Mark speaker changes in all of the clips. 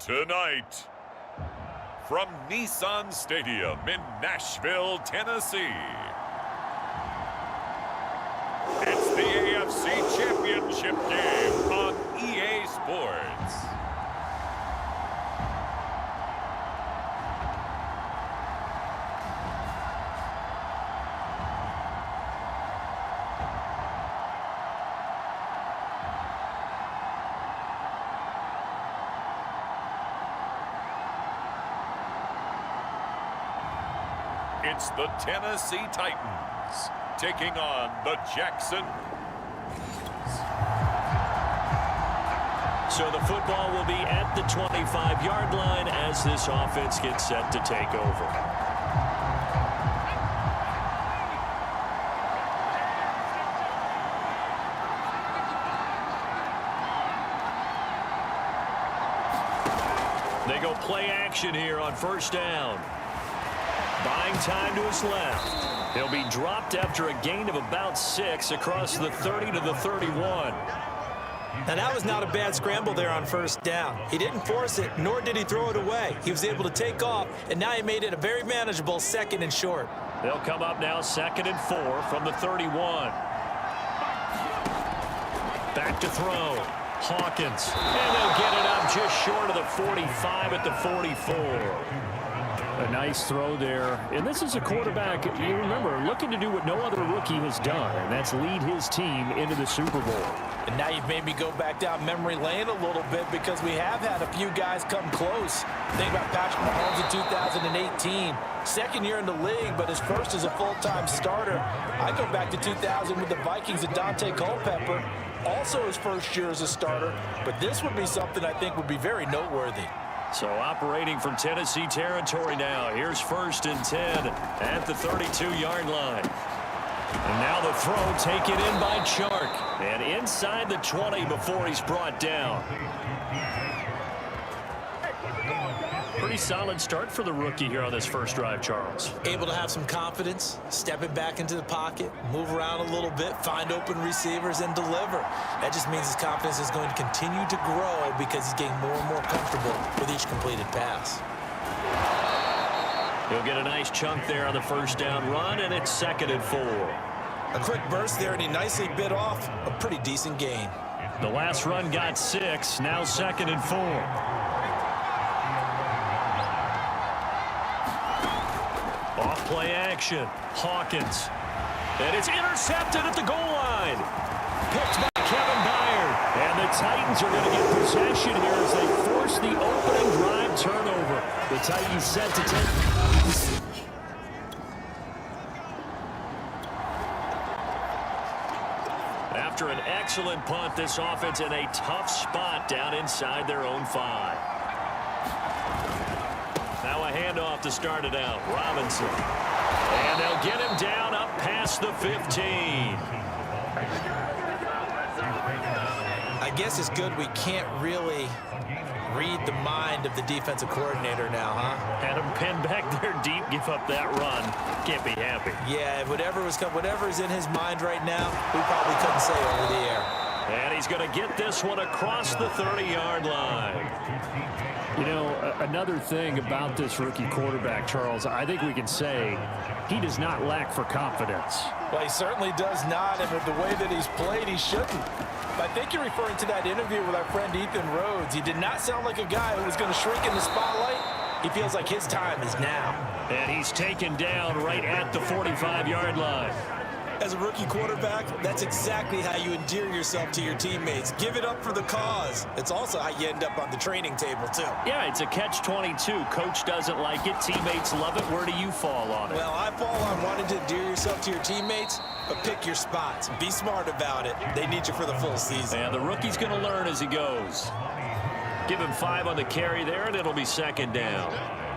Speaker 1: Tonight, from Nissan Stadium in Nashville, Tennessee, it's the AFC Championship game on EA Sports. It's the Tennessee Titans taking on the Jackson.
Speaker 2: So the football will be at the 25-yard line as this offense gets set to take over. They go play action here on first down. Buying time to his left. He'll be dropped after a gain of about 6 across the 30 to the 31.
Speaker 3: And that was not a bad scramble there on first down. He didn't force it, nor did he throw it away. He was able to take off, and now he made it a very manageable 2nd and short.
Speaker 2: They'll come up now 2nd and 4 from the 31. Back to throw. Hawkins. And they'll get it up just short of the 45 at the 44. A nice throw there. And this is a quarterback, you remember, looking to do what no other rookie has done, and that's lead his team into the Super Bowl.
Speaker 3: And now you've made me go back down memory lane a little bit because we have had a few guys come close. Think about Patrick Mahomes in 2018. Second year in the league, but his first as a full-time starter. I go back to 2000 with the Vikings and Dante Culpepper. Also his first year as a starter. But this would be something I think would be very noteworthy.
Speaker 2: So operating from Tennessee territory now. Here's 1st and 10 at the 32-yard line. And now the throw taken in by Chark. And inside the 20 before he's brought down. Pretty solid start for the rookie here on this first drive, Charles.
Speaker 3: Able to have some confidence, stepping back into the pocket, move around a little bit, find open receivers, and deliver. That just means his confidence is going to continue to grow because he's getting more and more comfortable with each completed pass.
Speaker 2: He'll get a nice chunk there on the first down run, and it's 2nd and 4.
Speaker 3: A quick burst there, and he nicely bit off a pretty decent gain.
Speaker 2: The last run got 6, now 2nd and 4. Off play action. Hawkins. And it's intercepted at the goal line. Picked by Kevin Byard. And the Titans are going to get possession here as they force the opening drive turnover. The Titans set to take. After an excellent punt, this offense in a tough spot down inside their own 5. Now a handoff to start it out. Robinson. And they'll get him down up past the 15.
Speaker 3: I guess it's good we can't really read the mind of the defensive coordinator now, huh?
Speaker 2: Had him pinned back there deep, give up that run. Can't be happy.
Speaker 3: Yeah, whatever is in his mind right now, we probably couldn't say over the air.
Speaker 2: And he's going to get this one across the 30-yard line.
Speaker 4: You know, another thing about this rookie quarterback, Charles, I think we can say he does not lack for confidence.
Speaker 3: Well, he certainly does not, and with the way that he's played, he shouldn't. I think you're referring to that interview with our friend Ethan Rhodes. He did not sound like a guy who was going to shrink in the spotlight. He feels like his time is now.
Speaker 2: And he's taken down right at the 45-yard line.
Speaker 3: As a rookie quarterback, that's exactly how you endear yourself to your teammates. Give it up for the cause. It's also how you end up on the training table, too.
Speaker 2: Yeah, it's a catch-22. Coach doesn't like it. Teammates love it. Where do you fall on it?
Speaker 3: Well, I fall on wanting to endear yourself to your teammates, but pick your spots. Be smart about it. They need you for the full season.
Speaker 2: And the rookie's going to learn as he goes. Give him 5 on the carry there, and it'll be 2nd down.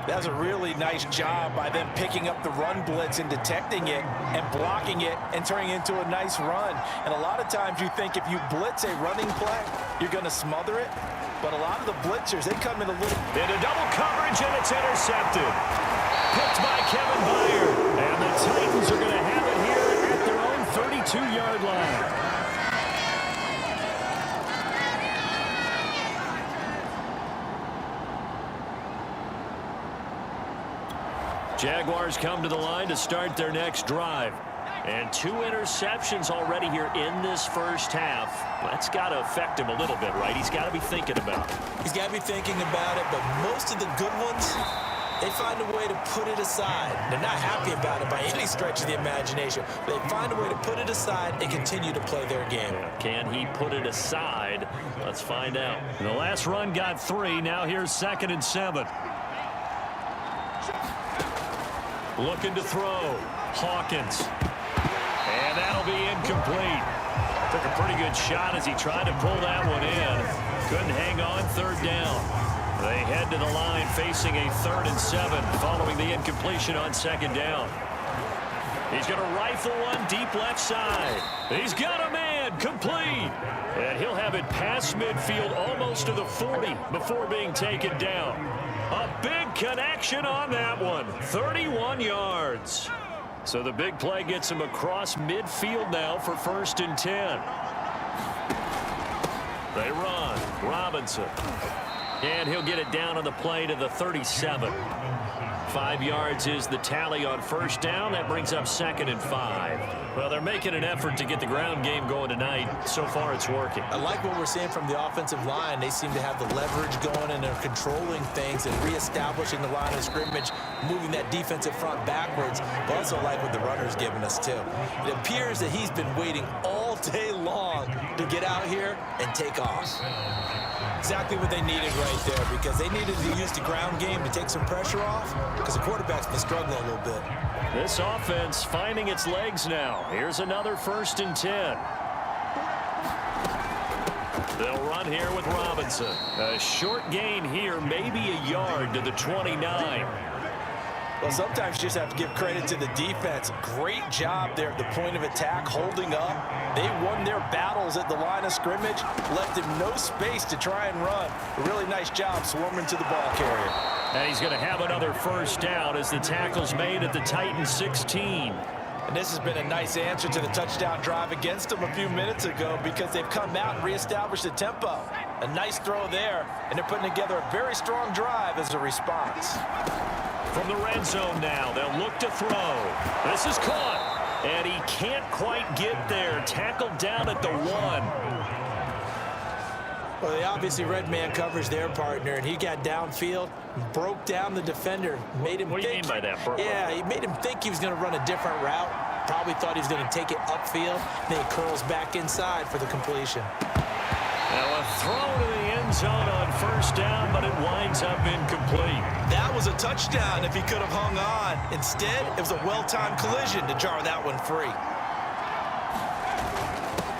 Speaker 3: That was a really nice job by them picking up the run blitz and detecting it and blocking it and turning it into a nice run. And a lot of times you think if you blitz a running play, you're going to smother it. But a lot of the blitzers, they come in a little...
Speaker 2: Into double coverage, and it's intercepted. Picked by Kevin Byard. And the Titans are going to have it here at their own 32-yard line. Jaguars come to the line to start their next drive. And 2 interceptions already here in this first half. That's got to affect him a little bit, right? He's got to be thinking about it.
Speaker 3: He's got to be thinking about it, but most of the good ones, they find a way to put it aside. They're not happy about it by any stretch of the imagination. They find a way to put it aside and continue to play their game.
Speaker 2: Can he put it aside? Let's find out. The last run got 3. Now here's 2nd and 7. Looking to throw. Hawkins. And that'll be incomplete. Took a pretty good shot as he tried to pull that one in. Couldn't hang on. 3rd down. They head to the line facing a 3rd and 7 following the incompletion on 2nd down. He's going to rifle one deep left side. He's got a man. Complete. And he'll have it past midfield almost to the 40 before being taken down. A big connection on that one. 31 yards. So the big play gets him across midfield now for 1st and 10. They run. Robinson. And he'll get it down on the play to the 37. 5 yards is the tally on 1st down. That brings up 2nd and 5. Well, they're making an effort to get the ground game going tonight. So far, it's working.
Speaker 3: I like what we're seeing from the offensive line. They seem to have the leverage going, and they're controlling things and reestablishing the line of scrimmage, moving that defensive front backwards. But also like what the runner's giving us, too. It appears that he's been waiting all day long to get out here and take off. Exactly what they needed right there, because they needed to use the ground game to take some pressure off, because the quarterback's been struggling a little bit.
Speaker 2: This offense finding its legs now. Here's another 1st and 10. They'll run here with Robinson. A short gain here, maybe a yard to the 29.
Speaker 3: Well, sometimes you just have to give credit to the defense. Great job there at the point of attack, holding up. They won their battles at the line of scrimmage, left him no space to try and run. A really nice job swarming to the ball carrier.
Speaker 2: And he's going to have another 1st down as the tackle's made at the Titans 16.
Speaker 3: And this has been a nice answer to the touchdown drive against them a few minutes ago, because they've come out and reestablished the tempo. A nice throw there, and they're putting together a very strong drive as a response.
Speaker 2: From the red zone now, they'll look to throw. This is caught, and he can't quite get there. Tackled down at the 1.
Speaker 3: Well, they obviously red man coverage their partner, and he got downfield, broke down the defender, made him
Speaker 2: What do you mean by that, bro?
Speaker 3: Yeah, he made him think he was going to run a different route. Probably thought he was going to take it upfield. Then he curls back inside for the completion.
Speaker 2: Now a throw to the end zone on 1st down, but it winds up incomplete.
Speaker 3: That was a touchdown if he could have hung on. Instead, it was a well-timed collision to jar that one free.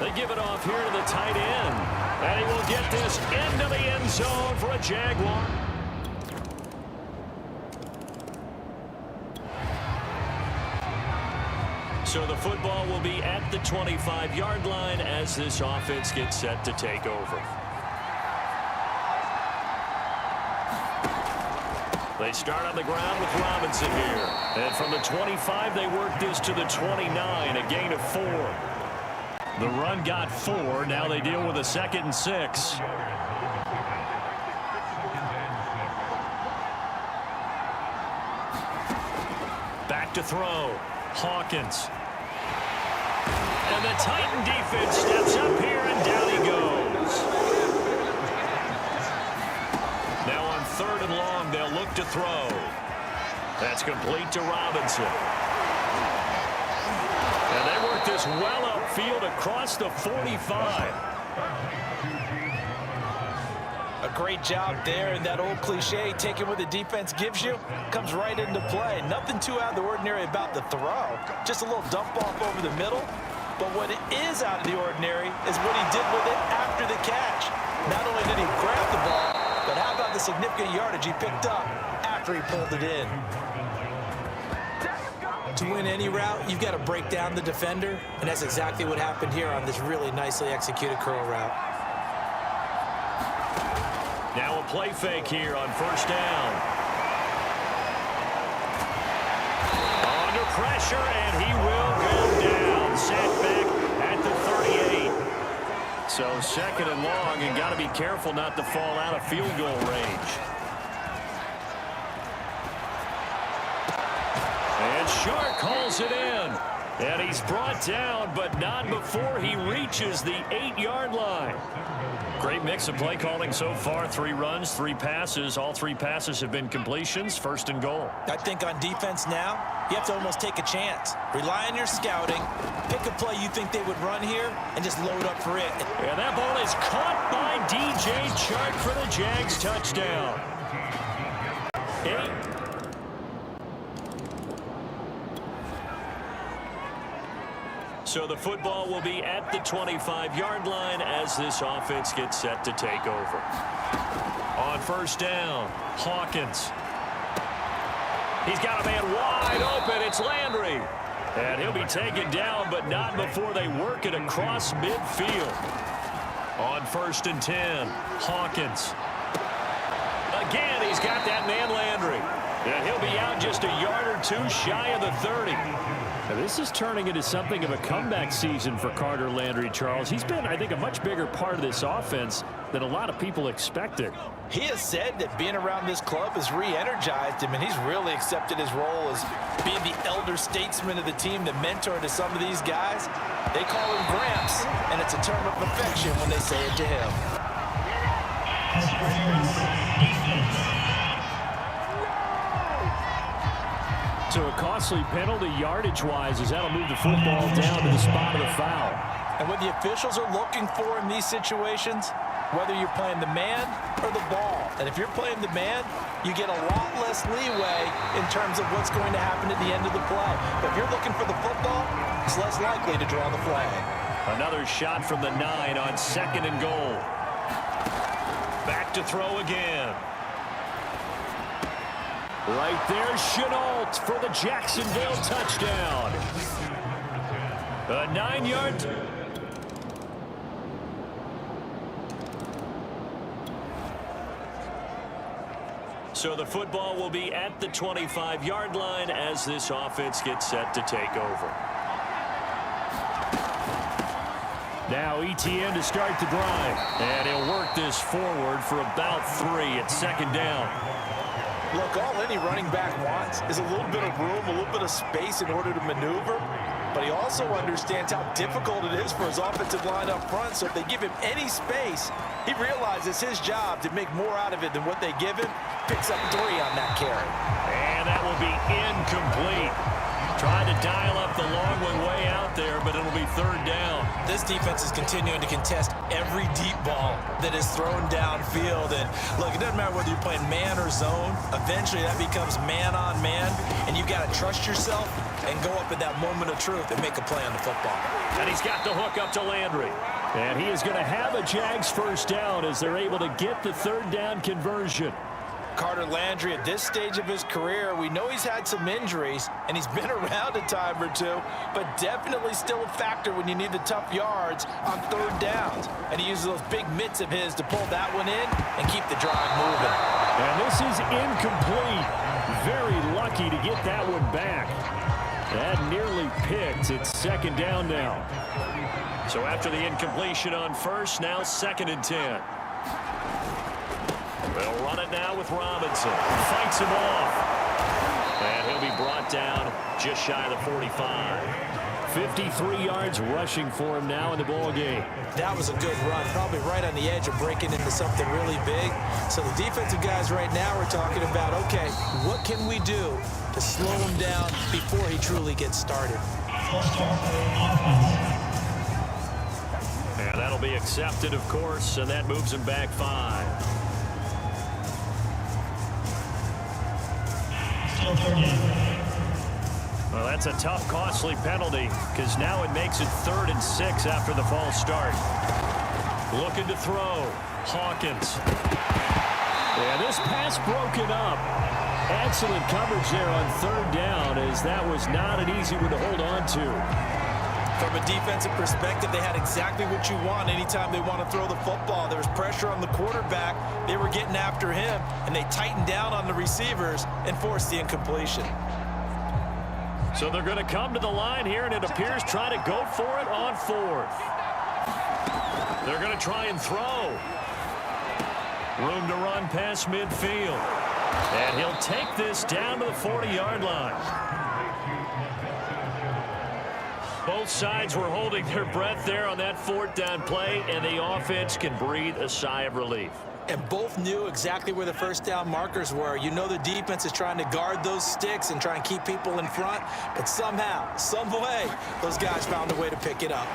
Speaker 2: They give it off here to the tight end. And he will get this into the end zone for a Jaguar. So the football will be at the 25-yard line as this offense gets set to take over. They start on the ground with Robinson here. And from the 25, they work this to the 29, a gain of 4. The run got 4. Now they deal with a 2nd and 6. Back to throw. Hawkins. And the Titan defense steps up here, and down he goes. Now on 3rd and long, they'll look to throw. That's complete to Robinson. And they work this well upfield across the 45.
Speaker 3: A great job there, and that old cliche, taking what the defense gives you, comes right into play. Nothing too out of the ordinary about the throw. Just a little dump off over the middle. But what is out of the ordinary is what he did with it after the catch. Not only did he grab the ball, but how about the significant yardage he picked up after he pulled it in. To win any route, you've got to break down the defender, and that's exactly what happened here on this really nicely executed curl route.
Speaker 2: Now a play fake here on 1st down. Under pressure, and he will go down. Set back at the 38. So 2nd and long, and got to be careful not to fall out of field goal range. Shark hauls it in. And he's brought down, but not before he reaches the 8-yard line. Great mix of play calling so far. 3 runs, 3 passes. All 3 passes have been completions. 1st and goal.
Speaker 3: I think on defense now, you have to almost take a chance. Rely on your scouting. Pick a play you think they would run here and just load up for it.
Speaker 2: And that ball is caught by DJ Chark for the Jags touchdown. 8. So the football will be at the 25-yard line as this offense gets set to take over. On 1st down, Hawkins. He's got a man wide open. It's Landry. And he'll be taken down, but not before they work it across midfield. On 1st and 10, Hawkins. Again, he's got that man Landry. And he'll be out just a yard or 2 shy of the 30.
Speaker 4: Now, this is turning into something of a comeback season for Carter Landry, Charles. He's been, I think, a much bigger part of this offense than a lot of people expected.
Speaker 3: He has said that being around this club has re-energized him, and he's really accepted his role as being the elder statesman of the team, the mentor to some of these guys. They call him Gramps, and it's a term of affection when they say it to him.
Speaker 4: So a costly penalty yardage-wise as that'll move the football down to the spot of the foul.
Speaker 3: And what the officials are looking for in these situations, whether you're playing the man or the ball. And if you're playing the man, you get a lot less leeway in terms of what's going to happen at the end of the play. But if you're looking for the football, it's less likely to draw the flag. Another shot from the 9 on 2nd and goal. Back to throw again.
Speaker 4: Right there, Chenault for the Jacksonville touchdown.
Speaker 2: A 9-yard. So the football will be at the 25-yard line as this offense gets set to take over.
Speaker 4: Now ETN to start the drive.
Speaker 2: And he'll work this forward for about 3 at 2nd down.
Speaker 3: Look, all any running back wants is a little bit of room, a little bit of space in order to maneuver. But he also understands how difficult it is for his offensive line up front. So if they give him any space, he realizes his job to make more out of it than what they give him. Picks up 3 on that carry.
Speaker 2: And that will be incomplete. Trying to dial up the long one way out there, but it'll be 3rd down.
Speaker 3: This defense is continuing to contest every deep ball that is thrown downfield. And look, it doesn't matter whether you're playing man or zone. Eventually that becomes man on man, and you've got to trust yourself and go up at that moment of truth and make a play on the football.
Speaker 2: And he's got the hook up to Landry.
Speaker 4: And he is going to have a Jags 1st down as they're able to get the 3rd down conversion.
Speaker 3: Carter Landry, at this stage of his career, we know he's had some injuries, and he's been around a time or 2, but definitely still a factor when you need the tough yards on 3rd downs. And he uses those big mitts of his to pull that one in and keep the drive moving.
Speaker 4: And this is incomplete. Very lucky to get that one back. That nearly picked. It's 2nd down now.
Speaker 2: So after the incompletion on 1st, now 2nd and 10. They'll run it now with Robinson. Fights him off. And he'll be brought down just shy of the 45.
Speaker 4: 53 yards rushing for him now in the ball game.
Speaker 3: That was a good run, probably right on the edge of breaking into something really big. So the defensive guys right now are talking about, okay, what can we do to slow him down before he truly gets started?
Speaker 2: And that'll be accepted, of course, and that moves him back 5.
Speaker 4: Well, that's a tough, costly penalty because now it makes it 3rd and 6 after the false start.
Speaker 2: Looking to throw. Hawkins.
Speaker 4: Yeah, this pass broken up. Excellent coverage there on 3rd down as that was not an easy one to hold on to.
Speaker 3: From a defensive perspective, they had exactly what you want anytime they want to throw the football. There was pressure on the quarterback. They were getting after him, and they tightened down on the receivers and forced the incompletion.
Speaker 2: So they're going to come to the line here, and it appears trying to go for it on 4th. They're going to try and throw. Room to run past midfield. And he'll take this down to the 40-yard line.
Speaker 4: Both sides were holding their breath there on that fourth down play, and the offense can breathe a sigh of relief.
Speaker 3: And both knew exactly where the first down markers were. You know the defense is trying to guard those sticks and try and keep people in front, but somehow, some way, those guys found a way to pick it up.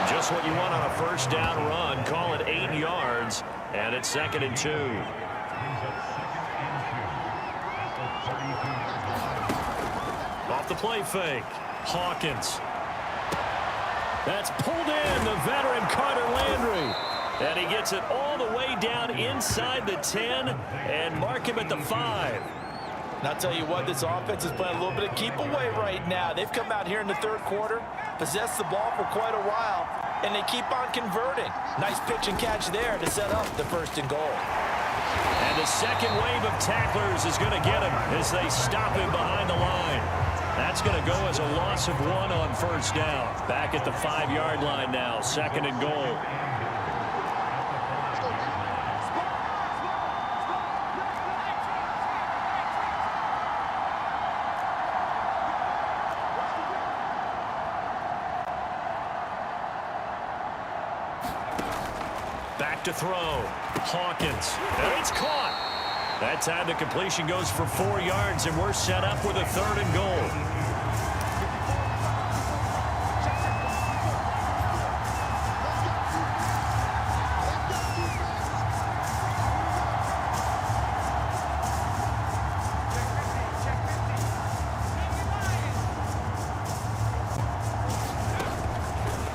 Speaker 4: Just what you want on a first down run. Call it 8 yards, and it's 2nd and 2. Off the play fake. Hawkins. That's pulled in, the veteran Carter Landry. And he gets it all the way down inside the 10 and mark him at the 5.
Speaker 3: And I'll tell you what, this offense is playing a little bit of keep away right now. They've come out here in the third quarter, possessed the ball for quite a while, and they keep on converting. Nice pitch and catch there to set up the 1st and goal.
Speaker 4: And the second wave of tacklers is going to get him as they stop him behind the line. That's going to go as a loss of 1 on first down. Back at the 5-yard line now, 2nd and goal. Back to throw. Hawkins. And it's caught. That time the completion goes for 4 yards, and we're set up with a 3rd and goal.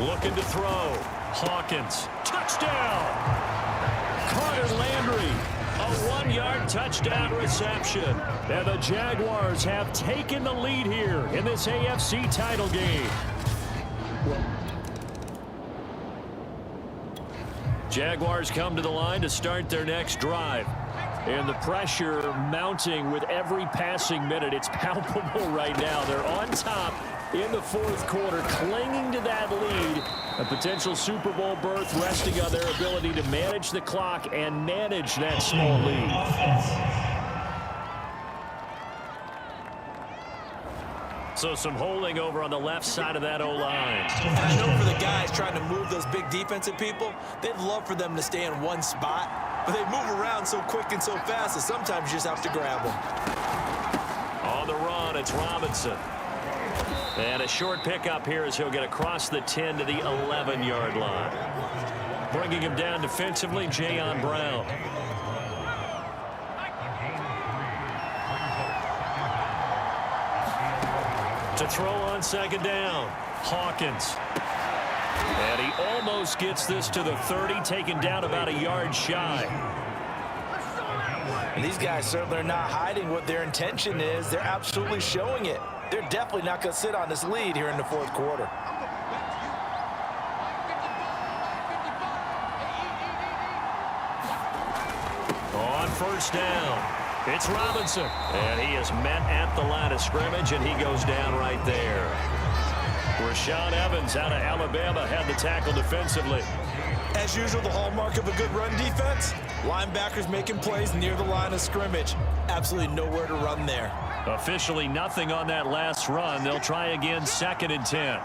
Speaker 4: Looking to throw. Hawkins. Touchdown! Carter Landry. A 1-yard touchdown reception. And the Jaguars have taken the lead here in this AFC title game. Jaguars come to the line to start their next drive. And the pressure mounting with every passing minute. It's palpable right now. They're on top in the fourth quarter, clinging to that lead. A potential Super Bowl berth resting on their ability to manage the clock and manage that small lead. So some holding over on the left side of that O-line.
Speaker 3: And I know for the guys trying to move those big defensive people, they'd love for them to stay in one spot, but they move around so quick and so fast that sometimes you just have to grab them.
Speaker 4: On the run, it's Robinson. And a short pickup here as he'll get across the 10 to the 11-yard line. Bringing him down defensively, Jayon Brown. To throw on 2nd down, Hawkins. And he almost gets this to the 30, taken down about a yard shy.
Speaker 3: And these guys certainly are not hiding what their intention is. They're absolutely showing it. They're definitely not going to sit on this lead here in the fourth quarter.
Speaker 4: On first down, it's Robinson. And he is met at the line of scrimmage, and he goes down right there. Rashaan Evans out of Alabama had the tackle defensively.
Speaker 3: As usual, the hallmark of a good run defense, linebackers making plays near the line of scrimmage. Absolutely nowhere to run there.
Speaker 4: Officially nothing on that last run. They'll try again, 2nd and 10.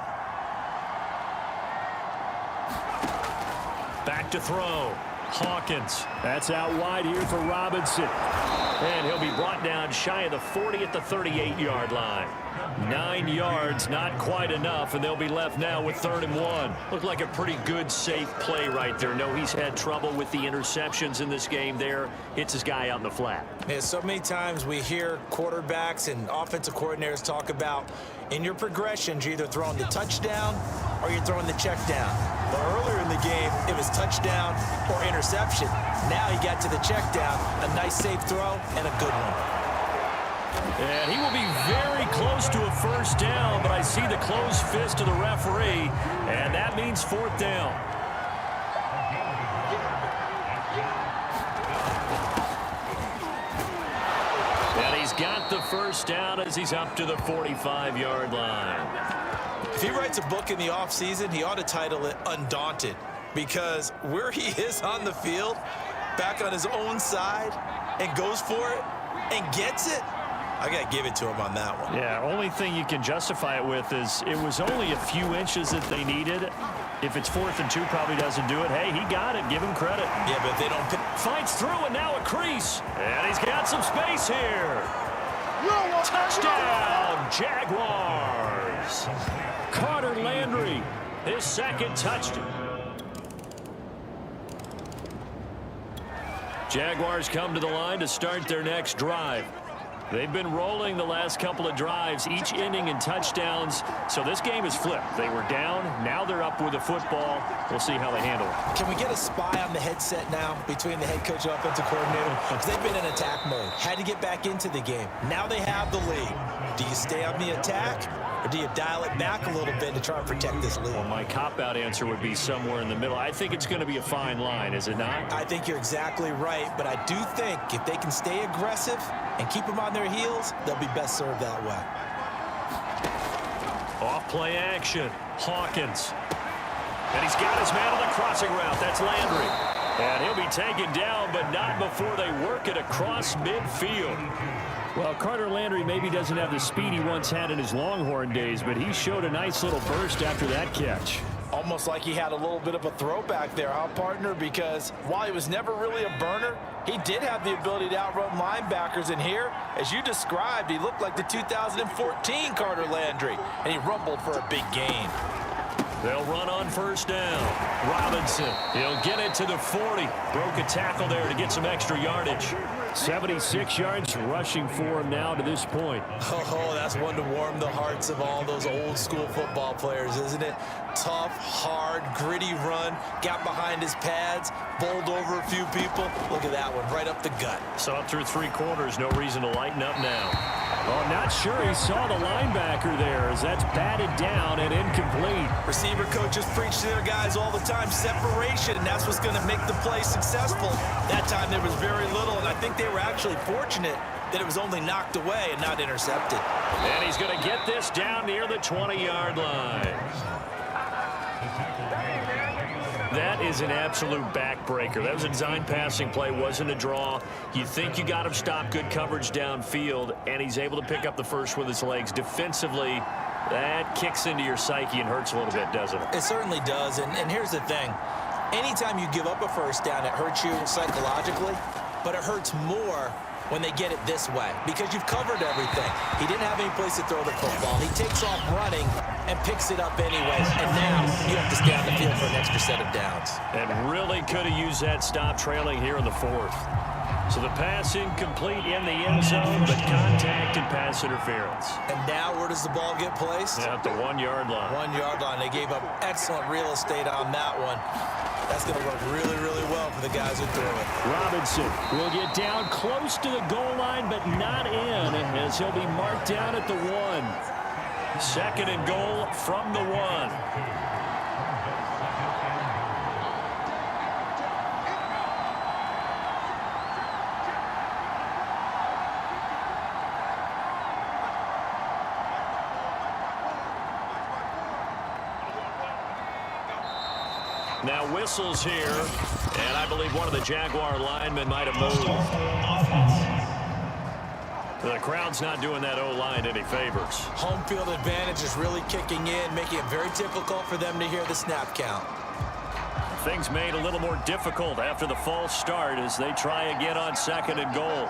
Speaker 4: Back to throw. Hawkins. That's out wide here for Robinson. And he'll be brought down shy of the 40 at the 38-yard line. 9 yards, not quite enough, and they'll be left now with 3rd and 1. Looked like a pretty good, safe play right there. No, he's had trouble with the interceptions in this game there. Hits his guy out in the flat.
Speaker 3: Yeah, so many times we hear quarterbacks and offensive coordinators talk about in your progressions, you're either throwing the touchdown or you're throwing the check down. But earlier in the game, it was touchdown or interception. Now he got to the check down, a nice safe throw, and a good one.
Speaker 4: And he will be very close to a first down, but I see the closed fist of the referee, and that means 4th down. And he's got the first down as he's up to the 45-yard line.
Speaker 3: If he writes a book in the offseason, he ought to title it Undaunted, because where he is on the field, back on his own side, and goes for it, and gets it, I got to give it to him on that one.
Speaker 4: Yeah, only thing you can justify it with is it was only a few inches that they needed. If it's 4th and 2, probably doesn't do it. Hey, he got it. Give him credit.
Speaker 3: Yeah, but if they don't pick.
Speaker 4: Fights through, and now a crease. And he's got some space here. Touchdown, Jaguars. Carter Landry, his second touchdown. Jaguars come to the line to start their next drive. They've been rolling the last couple of drives, each inning in touchdowns. So this game is flipped. They were down. Now they're up with the football. We'll see how they handle it.
Speaker 3: Can we get a spy on the headset now between the head coach and offensive coordinator? Because they've been in attack mode. Had to get back into the game. Now they have the lead. Do you stay on the attack, or do you dial it back a little bit to try and protect this lead?
Speaker 4: Well, my cop-out answer would be somewhere in the middle. I think it's going to be a fine line, is it not?
Speaker 3: I think you're exactly right, but I do think if they can stay aggressive and keep them on their heels, they'll be best served that way.
Speaker 4: Off play action. Hawkins. And he's got his man on the crossing route. That's Landry. And he'll be taken down, but not before they work it across midfield.
Speaker 2: Well, Carter Landry maybe doesn't have the speed he once had in his Longhorn days, but he showed a nice little burst after that catch.
Speaker 3: Almost like he had a little bit of a throwback there, huh, partner? Because while he was never really a burner, he did have the ability to outrun linebackers. And here, as you described, he looked like the 2014 Carter Landry, and he rumbled for a big gain.
Speaker 4: They'll run on first down. Robinson, he'll get it to the 40. Broke a tackle there to get some extra yardage.
Speaker 2: 76 yards rushing for him now to this point.
Speaker 3: Oh, that's one to warm the hearts of all those old school football players, isn't it? Tough, hard, gritty run. Got behind his pads, bowled over a few people. Look at that one, right up the gut.
Speaker 4: Saw it through 3 quarters. No reason to lighten up now.
Speaker 2: Oh, not sure he saw the linebacker there as that's batted down and incomplete.
Speaker 3: Receiver coaches preach to their guys all the time, separation, and that's what's going to make the play successful. That time there was very little, and I think they were actually fortunate that it was only knocked away and not intercepted.
Speaker 4: And he's going to get this down near the 20-yard line. That is an absolute backbreaker. That was a design passing play, wasn't a draw. You think you got him stopped, good coverage downfield, and he's able to pick up the first with his legs. Defensively, that kicks into your psyche and hurts a little bit, doesn't it?
Speaker 3: It certainly does, and here's the thing. Anytime you give up a first down, it hurts you psychologically, but it hurts more when they get it this way because you've covered everything. He didn't have any place to throw the football. He takes off running and picks it up anyways, and now you have to stay on the field for an extra set of downs.
Speaker 4: And really could have used that stop trailing here in the 4th. So the pass incomplete in the end zone, but contact and pass interference.
Speaker 3: And now where does the ball get placed?
Speaker 4: Yeah, at the 1-yard line.
Speaker 3: 1-yard line. They gave up excellent real estate on that one. That's going to work really, really well for the guys who threw it.
Speaker 2: Robinson will get down close to the goal line, but not in, as he'll be marked down at the 1.
Speaker 4: 2nd and goal from the 1. Now whistles here, and I believe one of the Jaguar linemen might have moved. The crowd's not doing that O-line any favors.
Speaker 3: Home field advantage is really kicking in, making it very difficult for them to hear the snap count.
Speaker 4: Things made a little more difficult after the false start as they try again on 2nd and goal.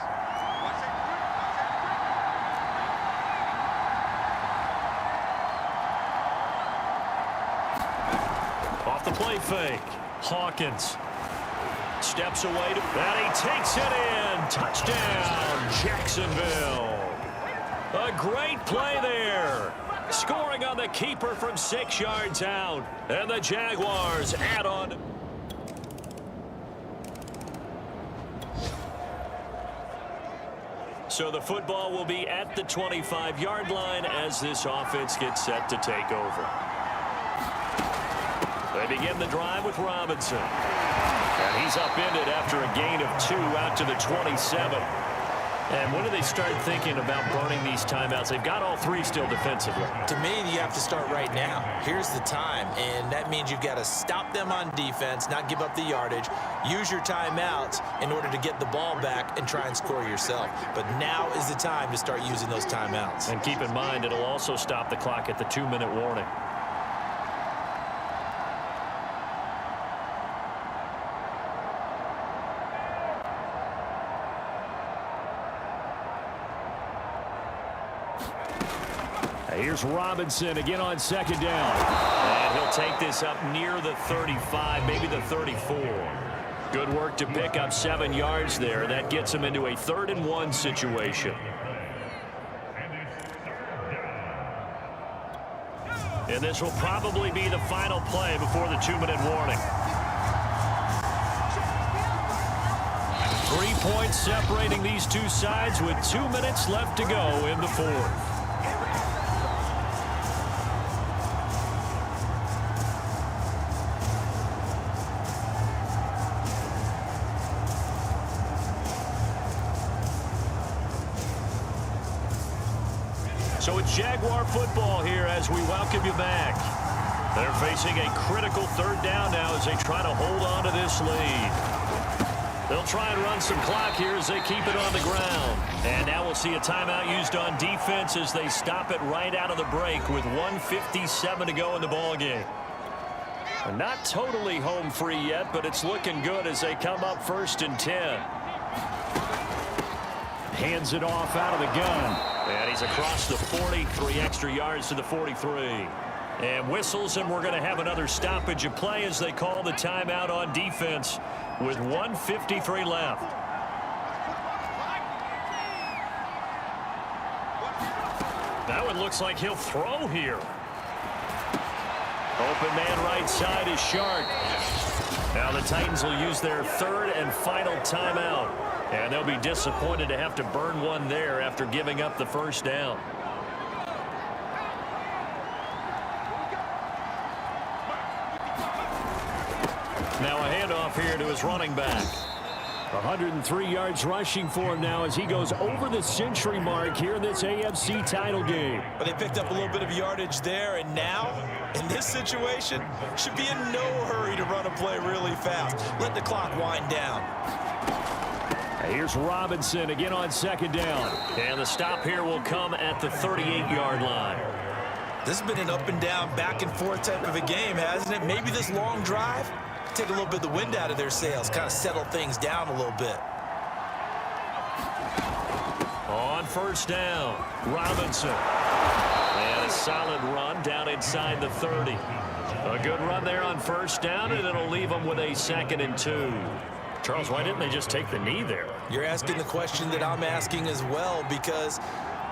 Speaker 4: Off the play fake. Hawkins steps away to, and he takes it in. Touchdown, Jacksonville. A great play there. Scoring on the keeper from 6 yards out. And the Jaguars add on. So the football will be at the 25-yard line as this offense gets set to take over. They begin the drive with Robinson. And he's upended after a gain of 2 out to the 27. And when do they start thinking about burning these timeouts? They've got all three still defensively.
Speaker 3: To me, you have to start right now. Here's the time, and that means you've got to stop them on defense, not give up the yardage, use your timeouts in order to get the ball back and try and score yourself. But now is the time to start using those timeouts.
Speaker 4: And keep in mind, it'll also stop the clock at the 2-minute warning.
Speaker 2: Here's Robinson again on second down.
Speaker 4: And he'll take this up near the 35, maybe the 34. Good work to pick up 7 yards there. That gets him into a 3rd-and-1 situation. And this will probably be the final play before the 2-minute warning.
Speaker 2: 3 points separating these two sides with 2 minutes left to go in the 4th.
Speaker 4: So it's Jaguar football here as we welcome you back. They're facing a critical 3rd down now as they try to hold on to this lead. They'll try and run some clock here as they keep it on the ground. And now we'll see a timeout used on defense as they stop it right out of the break with 1:57 to go in the ballgame.
Speaker 2: Not totally home free yet, but it's looking good as they come up 1st and 10. Hands it off out of the gun.
Speaker 4: And he's across the 40, 3 extra yards to the 43. And whistles, and we're going to have another stoppage of play as they call the timeout on defense with 1:53 left. That one looks like he'll throw here. Open man right side is Shark. Now the Titans will use their 3rd and final timeout. And they'll be disappointed to have to burn one there after giving up the 1st down. Now a handoff here to his running back.
Speaker 2: 103 yards rushing for him now as he goes over the century mark here in this AFC title game.
Speaker 3: But they picked up a little bit of yardage there, and now, in this situation, should be in no hurry to run a play really fast. Let the clock wind down.
Speaker 2: Here's Robinson again on 2nd down.
Speaker 4: And the stop here will come at the 38-yard line.
Speaker 3: This has been an up and down, back and forth type of a game, hasn't it? Maybe this long drive take a little bit of the wind out of their sails, kind of settle things down a little bit.
Speaker 4: On 1st down, Robinson. And a solid run down inside the 30. A good run there on 1st down, and it'll leave them with a 2nd and 2.
Speaker 2: Charles, why didn't they just take the knee there?
Speaker 3: You're asking the question that I'm asking as well, because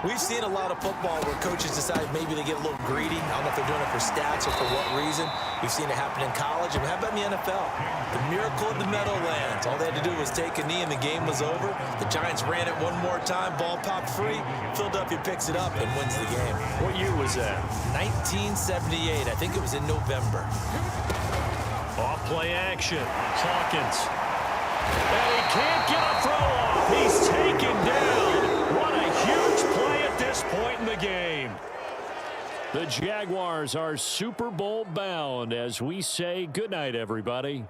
Speaker 3: we've seen a lot of football where coaches decide maybe they get a little greedy. I don't know if they're doing it for stats or for what reason. We've seen it happen in college. And how about in the NFL? The miracle of the Meadowlands. All they had to do was take a knee and the game was over. The Giants ran it one more time. Ball popped free. Philadelphia picks it up and wins the game.
Speaker 4: What year was that?
Speaker 3: 1978. I think it was in November.
Speaker 4: Off play action. Hawkins.
Speaker 2: And he can't get a throw off. He's taken down. What a huge play at this point in the game. The Jaguars are Super Bowl bound as we say goodnight, everybody.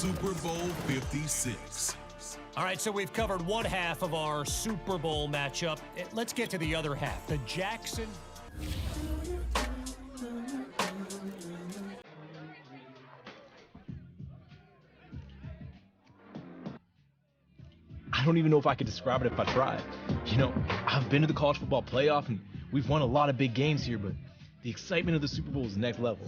Speaker 5: Super Bowl 56.
Speaker 6: All right, so we've covered one half of our Super Bowl matchup. Let's get to the other half. The Jackson.
Speaker 7: I don't even know if I could describe it if I tried. You know, I've been to the college football playoff and we've won a lot of big games here, but the excitement of the Super Bowl is next level.